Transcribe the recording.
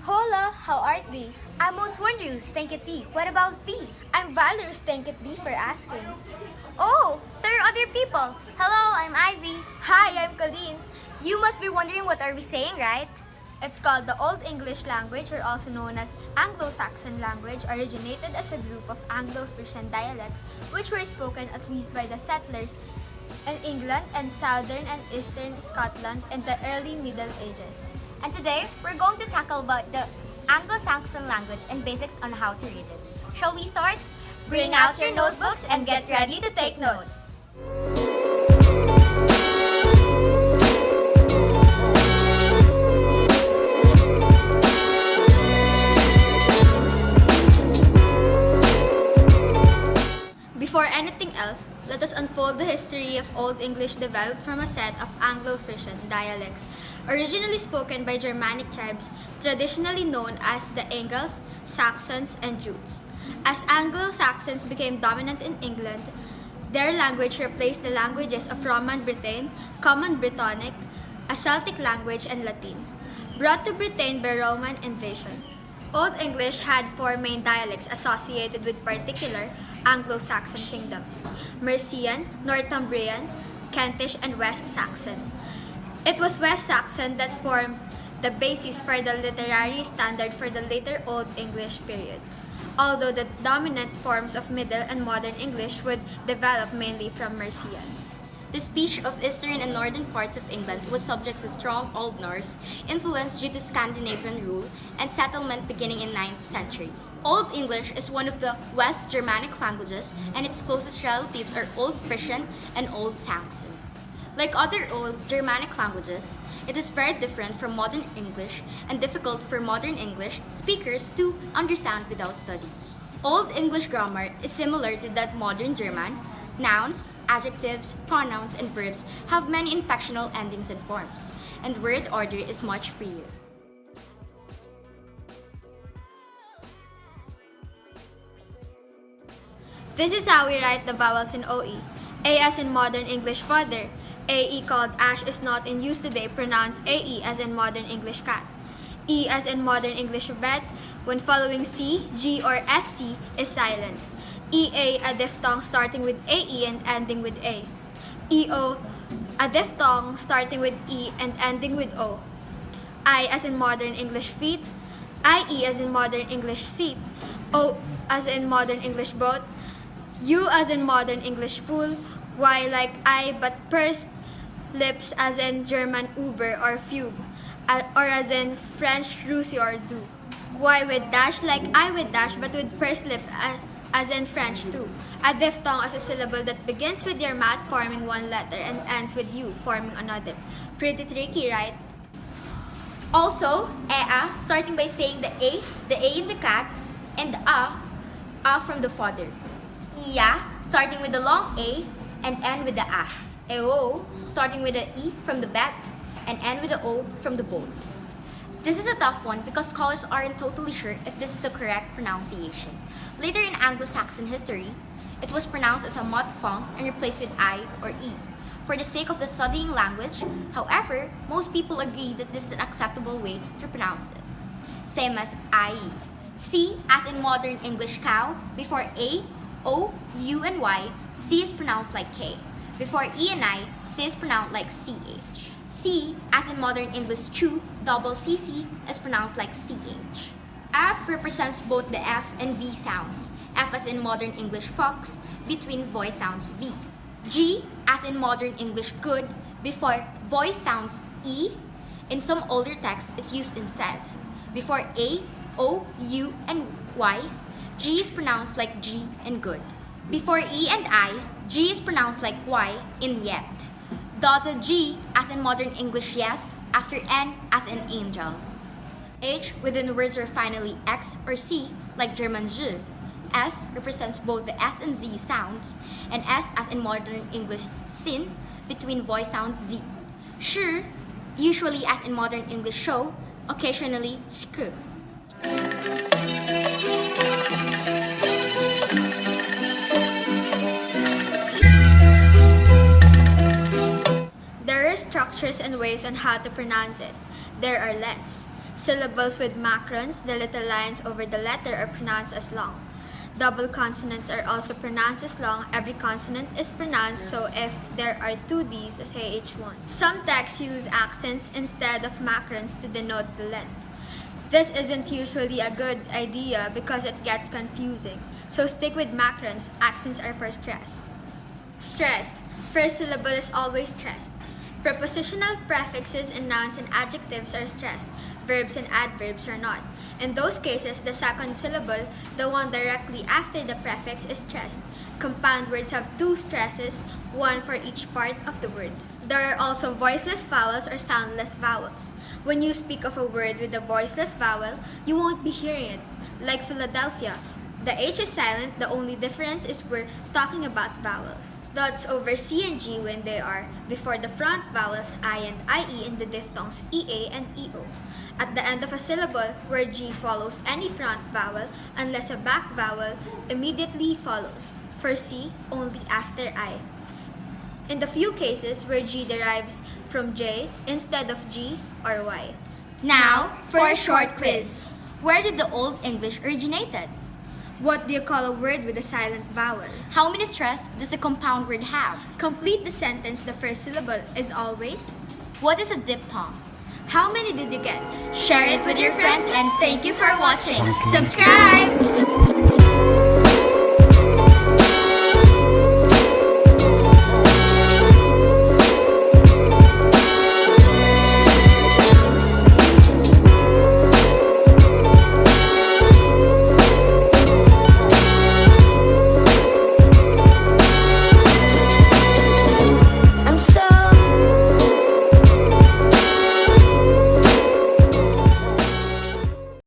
Hola, how art thee? I'm most wondrous, thank it thee. What about thee? I'm valorous, thank it thee for asking. Oh, there are other people. Hello, I'm Ivy. Hi, I'm Colleen. You must be wondering what are we saying, right? It's called the Old English language, or also known as Anglo-Saxon language, originated as a group of Anglo-Frisian dialects which were spoken at least by the settlers in England and southern and eastern Scotland in the early Middle Ages. And today, we're going to tackle about the Anglo-Saxon language and basics on how to read it. Shall we start? Bring out your notebooks and get ready to take notes. Before anything else, let us unfold the history of Old English developed from a set of Anglo-Frisian dialects, originally spoken by Germanic tribes traditionally known as the Angles, Saxons, and Jutes. As Anglo-Saxons became dominant in England, their language replaced the languages of Roman Britain, Common Brittonic, a Celtic language, and Latin, brought to Britain by Roman invasion. Old English had four main dialects associated with particular Anglo-Saxon kingdoms: Mercian, Northumbrian, Kentish, and West Saxon. It was West Saxon that formed the basis for the literary standard for the later Old English period, although the dominant forms of Middle and Modern English would develop mainly from Mercian. The speech of eastern and northern parts of England was subject to strong Old Norse influence due to Scandinavian rule and settlement beginning in 9th century. Old English is one of the West Germanic languages, and its closest relatives are Old Frisian and Old Saxon. Like other Old Germanic languages, it is very different from modern English and difficult for modern English speakers to understand without study. Old English grammar is similar to that modern German. Nouns, adjectives, pronouns, and verbs have many inflectional endings and forms, and word order is much freer. This is how we write the vowels in OE. A as in modern English father. AE called ash is not in use today, pronounced AE as in modern English cat. E as in modern English bet, when following C, G, or SC is silent. EA, a diphthong starting with AE and ending with A. EO, a diphthong starting with E and ending with O. I as in modern English feet. IE as in modern English seat. O as in modern English boat. U as in modern English fool. Y like I but pursed lips as in German Uber or Fube, or as in French Russie or do. Y with dash like I with dash but with pursed lip as in French too. A diphthong as a syllable that begins with your mouth forming one letter and ends with U forming another. Pretty tricky, right? Also, ea, starting by saying the A in the cat, and a from the father. Iya, starting with the long A and end with the a. Eo, starting with the E from the bat and end with the O from the boat. This is a tough one because scholars aren't totally sure if this is the correct pronunciation. Later in Anglo-Saxon history, it was pronounced as a mothfong and replaced with I or E. For the sake of the studying language, however, most people agree that this is an acceptable way to pronounce it. Same as IE. C as in modern English cow, before A, O, U, and Y, C is pronounced like K. Before E and I, C is pronounced like CH. C, as in modern English chew, double CC, is pronounced like CH. F represents both the F and V sounds. F as in modern English fox, between voice sounds V. G, as in modern English good, before voice sounds E, in some older texts is used instead. Before A, O, U, and Y, G is pronounced like G in good. Before E and I, G is pronounced like Y in yet. Dotted G as in modern English yes, after N as in angel. H within words are finally X or C, like German Z. S represents both the S and Z sounds, and S as in modern English sin, between voice sounds Z. Sh, usually as in modern English show, occasionally sk. There are structures and ways on how to pronounce it. There are lets. Syllables with macrons, the little lines over the letter, are pronounced as long. Double consonants are also pronounced as long. Every consonant is pronounced, so if there are two Ds, say H1. Some texts use accents instead of macrons to denote the length. This isn't usually a good idea because it gets confusing. So stick with macrons. Accents are for stress. Stress. First syllable is always stressed. Prepositional prefixes in nouns and adjectives are stressed. Verbs and adverbs are not. In those cases, the second syllable, the one directly after the prefix, is stressed. Compound words have two stresses, one for each part of the word. There are also voiceless vowels or soundless vowels. When you speak of a word with a voiceless vowel, you won't be hearing it. Like Philadelphia, the H is silent, the only difference is we're talking about vowels. Dots over C and G when they are before the front vowels I and IE in the diphthongs EA and EO. At the end of a syllable where G follows any front vowel unless a back vowel immediately follows. For C, only after I. In the few cases where G derives from J instead of G or Y. Now, for a short quiz. Where did the Old English originated? What do you call a word with a silent vowel? How many stress does a compound word have? Complete the sentence. The first syllable is always. What is a diphthong? How many did you get? Share it with your friends and thank you for watching. Subscribe!